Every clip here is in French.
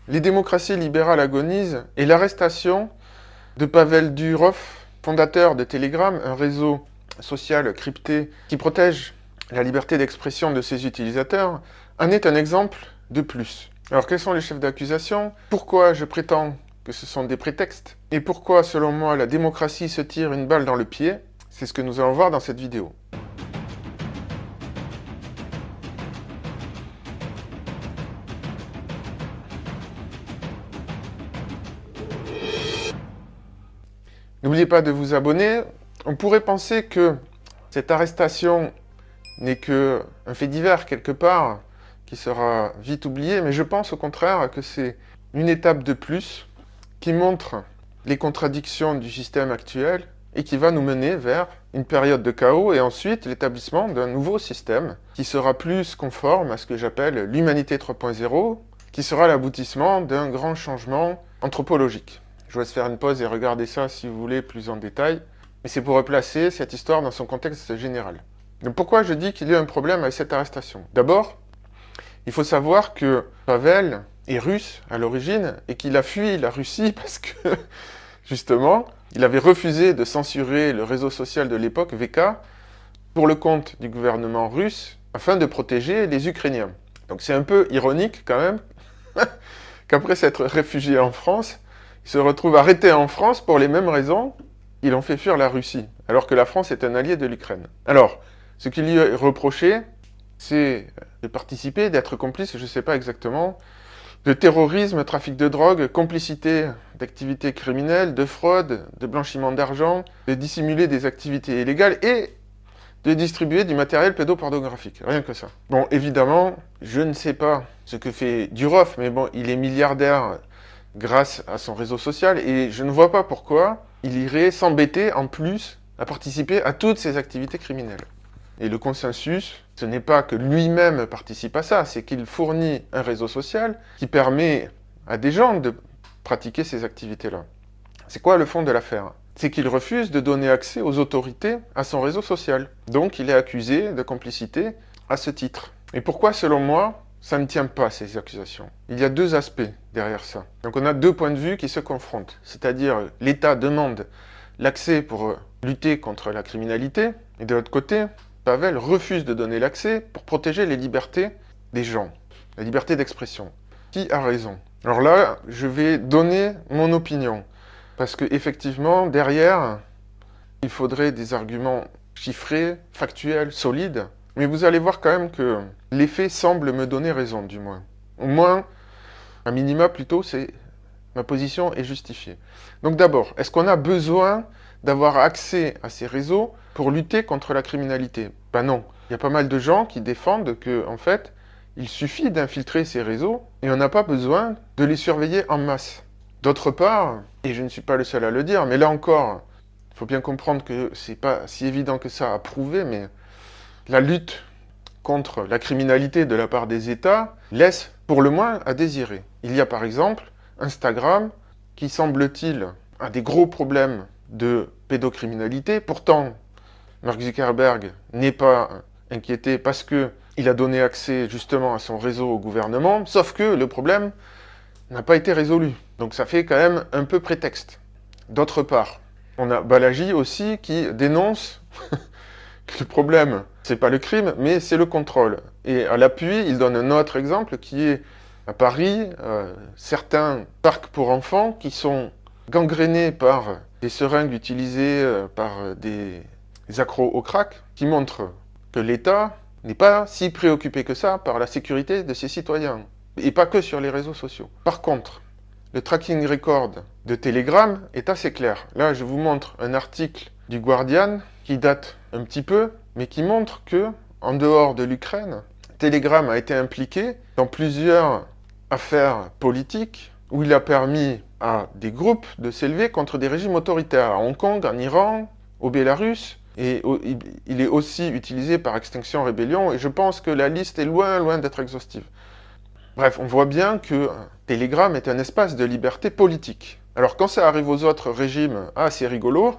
Les démocraties libérales agonisent et l'arrestation de Pavel Durov, fondateur de Telegram, un réseau social crypté qui protège la liberté d'expression de ses utilisateurs, en est un exemple de plus. Alors quels sont les chefs d'accusation? Pourquoi je prétends que ce sont des prétextes? Et pourquoi, selon moi, la démocratie se tire une balle dans le pied? C'est ce que nous allons voir dans cette vidéo. N'oubliez pas de vous abonner. On pourrait penser que cette arrestation n'est qu'un fait divers quelque part, qui sera vite oublié, mais je pense au contraire que c'est une étape de plus qui montre les contradictions du système actuel et qui va nous mener vers une période de chaos et ensuite l'établissement d'un nouveau système qui sera plus conforme à ce que j'appelle l'humanité 3.0, qui sera l'aboutissement d'un grand changement anthropologique. Je vous laisse faire une pause et regarder ça si vous voulez plus en détail, mais c'est pour replacer cette histoire dans son contexte général. Donc pourquoi je dis qu'il y a un problème avec cette arrestation? D'abord, il faut savoir que Pavel est russe à l'origine et qu'il a fui la Russie parce que, justement, il avait refusé de censurer le réseau social de l'époque, VK, pour le compte du gouvernement russe, afin de protéger les Ukrainiens. Donc c'est un peu ironique quand même, qu'après s'être réfugié en France, il se retrouve arrêté en France pour les mêmes raisons qu'ils l'ont fait fuir la Russie, alors que la France est un allié de l'Ukraine. Alors, ce qu'il lui est reproché, c'est de participer, d'être complice, je ne sais pas exactement, de terrorisme, trafic de drogue, complicité d'activités criminelles, de fraude, de blanchiment d'argent, de dissimuler des activités illégales et de distribuer du matériel pédopornographique. Rien que ça. Bon, évidemment, je ne sais pas ce que fait Durov, mais bon, il est milliardaire grâce à son réseau social et je ne vois pas pourquoi il irait s'embêter en plus à participer à toutes ces activités criminelles. Et le consensus, ce n'est pas que lui-même participe à ça, c'est qu'il fournit un réseau social qui permet à des gens de pratiquer ces activités-là. C'est quoi le fond de l'affaire? C'est qu'il refuse de donner accès aux autorités à son réseau social. Donc il est accusé de complicité à ce titre. Et pourquoi, selon moi, ça ne tient pas, ces accusations? Il y a deux aspects derrière ça. Donc on a deux points de vue qui se confrontent. C'est-à-dire l'État demande l'accès pour lutter contre la criminalité, et de l'autre côté, Pavel refuse de donner l'accès pour protéger les libertés des gens, la liberté d'expression. Qui a raison? Alors là, je vais donner mon opinion, parce que effectivement, derrière, il faudrait des arguments chiffrés, factuels, solides, mais vous allez voir quand même que les faits semblent me donner raison, du moins. Au moins, à minima plutôt, ma position est justifiée. Donc d'abord, est-ce qu'on a besoin d'avoir accès à ces réseaux pour lutter contre la criminalité? Ben non. Il y a pas mal de gens qui défendent que, en fait, il suffit d'infiltrer ces réseaux et on n'a pas besoin de les surveiller en masse. D'autre part, et je ne suis pas le seul à le dire, mais là encore, il faut bien comprendre que c'est pas si évident que ça à prouver, mais la lutte contre la criminalité de la part des États laisse pour le moins à désirer. Il y a par exemple Instagram qui, semble-t-il, a des gros problèmes de pédocriminalité. Pourtant, Mark Zuckerberg n'est pas inquiété parce qu'il a donné accès justement à son réseau au gouvernement, sauf que le problème n'a pas été résolu. Donc ça fait quand même un peu prétexte. D'autre part, on a Balaji aussi qui dénonce que le problème, c'est pas le crime, mais c'est le contrôle. Et à l'appui, il donne un autre exemple qui est à Paris, certains parcs pour enfants qui sont gangrénés par des seringues utilisées par des accros au crack, qui montrent que l'État n'est pas si préoccupé que ça par la sécurité de ses citoyens, et pas que sur les réseaux sociaux. Par contre, le tracking record de Telegram est assez clair. Là, je vous montre un article du Guardian qui date un petit peu, mais qui montre que, en dehors de l'Ukraine, Telegram a été impliqué dans plusieurs affaires politiques où il a permis à des groupes de s'élever contre des régimes autoritaires, à Hong Kong, en Iran, au Bélarus, et il est aussi utilisé par Extinction Rebellion, et je pense que la liste est loin d'être exhaustive. Bref, on voit bien que Telegram est un espace de liberté politique. Alors quand ça arrive aux autres régimes, ah c'est rigolo,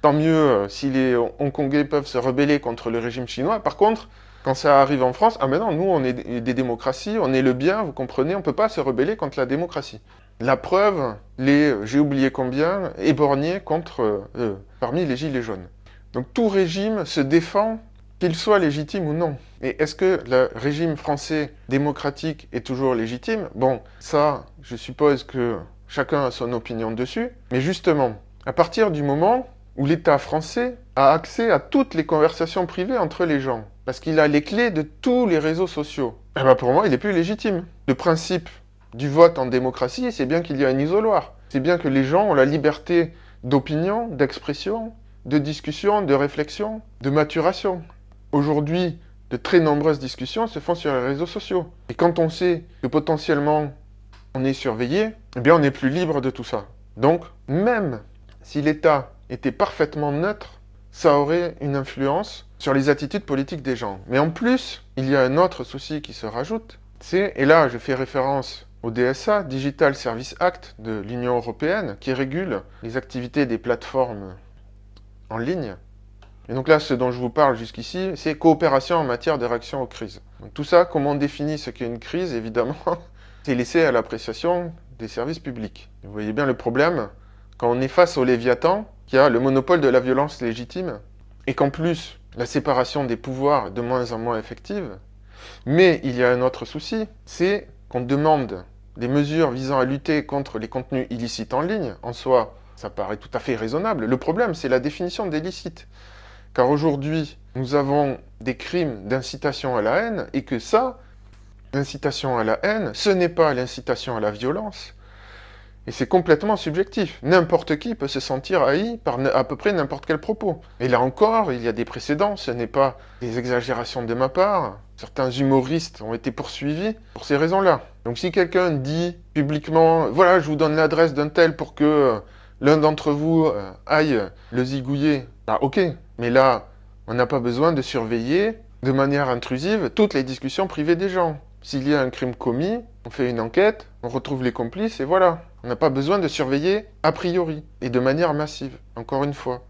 tant mieux si les Hongkongais peuvent se rebeller contre le régime chinois. Par contre, Quand ça arrive en France, ah mais non, nous on est des démocraties, on est le bien, vous comprenez, on ne peut pas se rebeller contre la démocratie. La preuve, j'ai oublié combien, éborgnés parmi les gilets jaunes. Donc tout régime se défend, qu'il soit légitime ou non. Et est-ce que le régime français démocratique est toujours légitime? Bon, ça, je suppose que chacun a son opinion dessus. Mais justement, à partir du moment où l'État français a accès à toutes les conversations privées entre les gens, parce qu'il a les clés de tous les réseaux sociaux, eh ben pour moi, il est plus légitime. Le principe du vote en démocratie, c'est bien qu'il y a un isoloir. C'est bien que les gens ont la liberté d'opinion, d'expression, de discussion, de réflexion, de maturation. Aujourd'hui, de très nombreuses discussions se font sur les réseaux sociaux. Et quand on sait que potentiellement on est surveillé, eh bien on n'est plus libre de tout ça. Donc, même si l'État était parfaitement neutre, ça aurait une influence sur les attitudes politiques des gens. Mais en plus, il y a un autre souci qui se rajoute, et là je fais référence au DSA, Digital Service Act de l'Union européenne, qui régule les activités des plateformes en ligne. Et donc là, ce dont je vous parle jusqu'ici, c'est coopération en matière de réaction aux crises. Donc tout ça, comment on définit ce qu'est une crise, évidemment, c'est laissé à l'appréciation des services publics. Vous voyez bien le problème, quand on est face au Léviathan, qui a le monopole de la violence légitime, et qu'en plus, la séparation des pouvoirs est de moins en moins effective. Mais il y a un autre souci, c'est qu'on demande des mesures visant à lutter contre les contenus illicites en ligne. En soi, ça paraît tout à fait raisonnable. Le problème, c'est la définition d'illicite. Car aujourd'hui, nous avons des crimes d'incitation à la haine, et que ça, l'incitation à la haine, ce n'est pas l'incitation à la violence, et c'est complètement subjectif. N'importe qui peut se sentir haï par à peu près n'importe quel propos. Et là encore, il y a des précédents, ce n'est pas des exagérations de ma part. Certains humoristes ont été poursuivis pour ces raisons-là. Donc si quelqu'un dit publiquement, voilà, je vous donne l'adresse d'un tel pour que l'un d'entre vous aille le zigouiller, bah ok, mais là, on n'a pas besoin de surveiller de manière intrusive toutes les discussions privées des gens. S'il y a un crime commis, on fait une enquête, on retrouve les complices et voilà. On n'a pas besoin de surveiller a priori et de manière massive, encore une fois.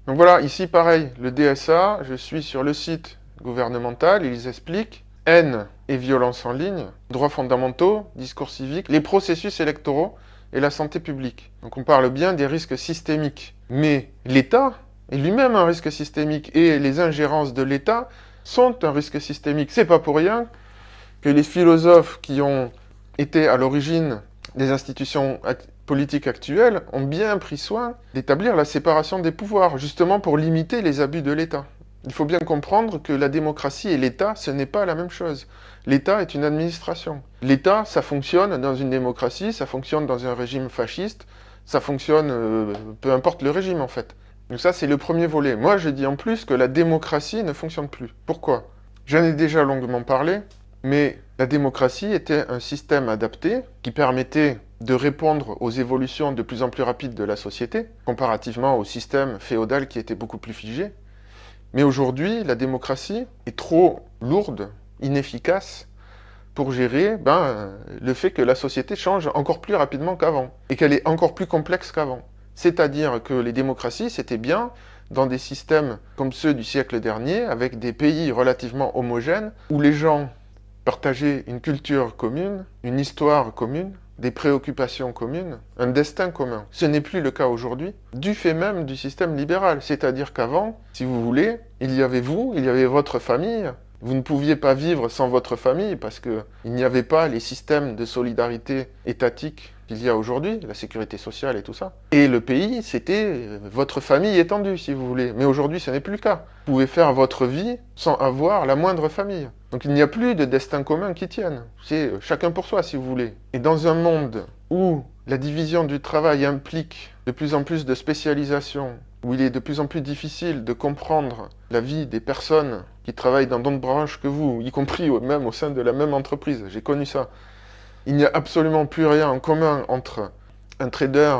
Donc voilà, ici pareil, le DSA, je suis sur le site gouvernemental, ils expliquent haine et violence en ligne, droits fondamentaux, discours civique, les processus électoraux et la santé publique. Donc on parle bien des risques systémiques. Mais l'État est lui-même un risque systémique et les ingérences de l'État sont un risque systémique. C'est pas pour rien que les philosophes qui ont été à l'origine des institutions politiques actuelles ont bien pris soin d'établir la séparation des pouvoirs, justement pour limiter les abus de l'État. Il faut bien comprendre que la démocratie et l'État, ce n'est pas la même chose. L'État est une administration. L'État, ça fonctionne dans une démocratie, ça fonctionne dans un régime fasciste, ça fonctionne, peu importe le régime en fait. Donc ça, c'est le premier volet. Moi, je dis en plus que la démocratie ne fonctionne plus. Pourquoi? J'en ai déjà longuement parlé, mais la démocratie était un système adapté qui permettait de répondre aux évolutions de plus en plus rapides de la société, comparativement au système féodal qui était beaucoup plus figé. Mais aujourd'hui, la démocratie est trop lourde, inefficace, pour gérer le fait que la société change encore plus rapidement qu'avant, et qu'elle est encore plus complexe qu'avant. C'est-à-dire que les démocraties, c'était bien dans des systèmes comme ceux du siècle dernier, avec des pays relativement homogènes, où les gens partageaient une culture commune, une histoire commune, des préoccupations communes, un destin commun. Ce n'est plus le cas aujourd'hui, du fait même du système libéral. C'est-à-dire qu'avant, si vous voulez, il y avait vous, il y avait votre famille. Vous ne pouviez pas vivre sans votre famille parce qu'il n'y avait pas les systèmes de solidarité étatique qu'il y a aujourd'hui, la sécurité sociale et tout ça. Et le pays, c'était votre famille étendue, si vous voulez. Mais aujourd'hui, ce n'est plus le cas. Vous pouvez faire votre vie sans avoir la moindre famille. Donc il n'y a plus de destin commun qui tienne. C'est chacun pour soi, si vous voulez. Et dans un monde où la division du travail implique de plus en plus de spécialisation, où il est de plus en plus difficile de comprendre la vie des personnes qui travaillent dans d'autres branches que vous, y compris même au sein de la même entreprise. J'ai connu ça. Il n'y a absolument plus rien en commun entre un trader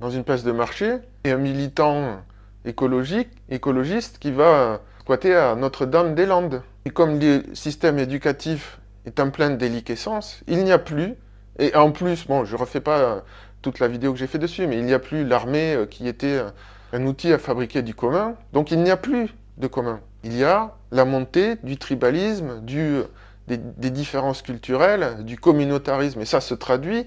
dans une place de marché et un militant écologiste qui va squatter à Notre-Dame-des-Landes. Et comme le système éducatif est en pleine déliquescence, il n'y a plus, et en plus, bon, je ne refais pas toute la vidéo que j'ai fait dessus, mais il n'y a plus l'armée qui était un outil à fabriquer du commun, donc il n'y a plus de commun. Il y a la montée du tribalisme, des différences culturelles, du communautarisme. Et ça se traduit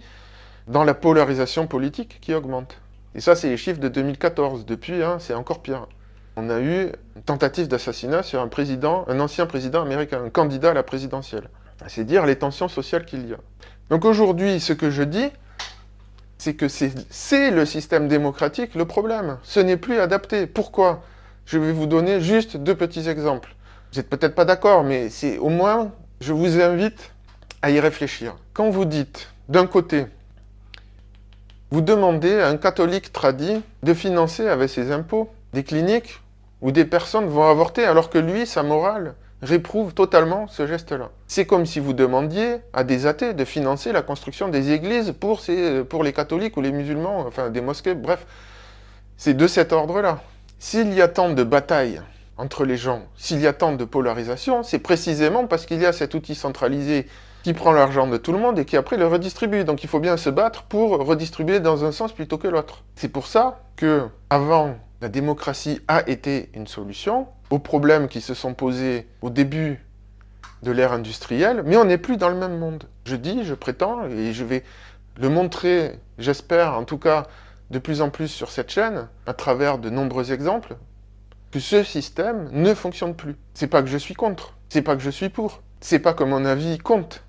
dans la polarisation politique qui augmente. Et ça, c'est les chiffres de 2014. Depuis, c'est encore pire. On a eu une tentative d'assassinat sur un ancien président américain, un candidat à la présidentielle. C'est dire les tensions sociales qu'il y a. Donc aujourd'hui, ce que je dis, c'est que c'est le système démocratique le problème. Ce n'est plus adapté. Pourquoi? Je vais vous donner juste 2 petits exemples. Vous n'êtes peut-être pas d'accord, mais c'est au moins, je vous invite à y réfléchir. Quand vous dites, d'un côté, vous demandez à un catholique tradit de financer avec ses impôts des cliniques où des personnes vont avorter, alors que lui, sa morale, réprouve totalement ce geste-là. C'est comme si vous demandiez à des athées de financer la construction des églises pour les catholiques ou les musulmans, enfin des mosquées, bref. C'est de cet ordre-là. S'il y a tant de batailles entre les gens, s'il y a tant de polarisation, c'est précisément parce qu'il y a cet outil centralisé qui prend l'argent de tout le monde et qui après le redistribue. Donc il faut bien se battre pour redistribuer dans un sens plutôt que l'autre. C'est pour ça que, avant, la démocratie a été une solution aux problèmes qui se sont posés au début de l'ère industrielle, mais on n'est plus dans le même monde. Je dis, je prétends, et je vais le montrer, j'espère en tout cas, de plus en plus sur cette chaîne, à travers de nombreux exemples, que ce système ne fonctionne plus. C'est pas que je suis contre, c'est pas que je suis pour, c'est pas que mon avis compte.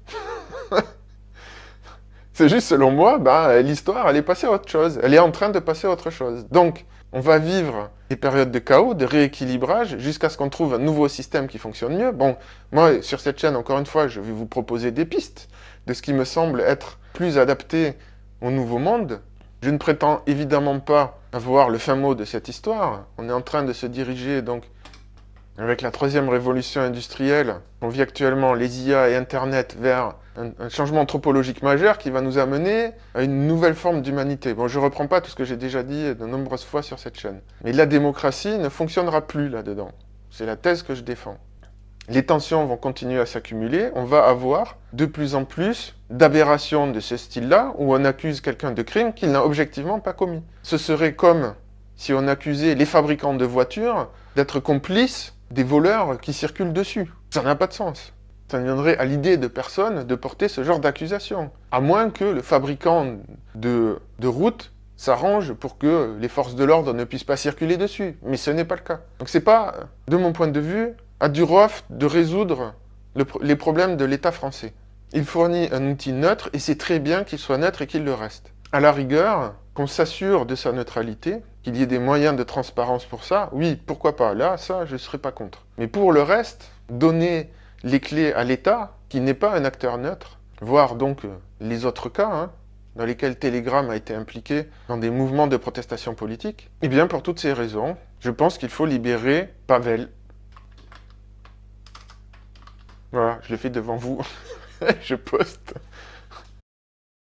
C'est juste, selon moi, l'histoire, elle est passée à autre chose. Elle est en train de passer à autre chose. Donc, on va vivre des périodes de chaos, de rééquilibrage, jusqu'à ce qu'on trouve un nouveau système qui fonctionne mieux. Bon, moi, sur cette chaîne, encore une fois, je vais vous proposer des pistes de ce qui me semble être plus adapté au nouveau monde. Je ne prétends évidemment pas avoir le fin mot de cette histoire. On est en train de se diriger, donc, avec la 3e révolution industrielle, on vit actuellement les IA et Internet vers un changement anthropologique majeur qui va nous amener à une nouvelle forme d'humanité. Bon, je ne reprends pas tout ce que j'ai déjà dit de nombreuses fois sur cette chaîne. Mais la démocratie ne fonctionnera plus là-dedans. C'est la thèse que je défends. Les tensions vont continuer à s'accumuler. On va avoir de plus en plus d'aberrations de ce style-là, où on accuse quelqu'un de crime qu'il n'a objectivement pas commis. Ce serait comme si on accusait les fabricants de voitures d'être complices des voleurs qui circulent dessus. Ça n'a pas de sens. Ça ne viendrait à l'idée de personne de porter ce genre d'accusation. À moins que le fabricant de route s'arrange pour que les forces de l'ordre ne puissent pas circuler dessus. Mais ce n'est pas le cas. Donc c'est pas, de mon point de vue, à Durov de résoudre les problèmes de l'État français. Il fournit un outil neutre et c'est très bien qu'il soit neutre et qu'il le reste. À la rigueur, qu'on s'assure de sa neutralité, qu'il y ait des moyens de transparence pour ça, oui, pourquoi pas. Là, ça, je ne serais pas contre. Mais pour le reste, donner les clés à l'État, qui n'est pas un acteur neutre, voire donc les autres cas, dans lesquels Telegram a été impliqué dans des mouvements de protestation politique, eh bien, pour toutes ces raisons, je pense qu'il faut libérer Pavel. Voilà, je le fais devant vous. Je poste.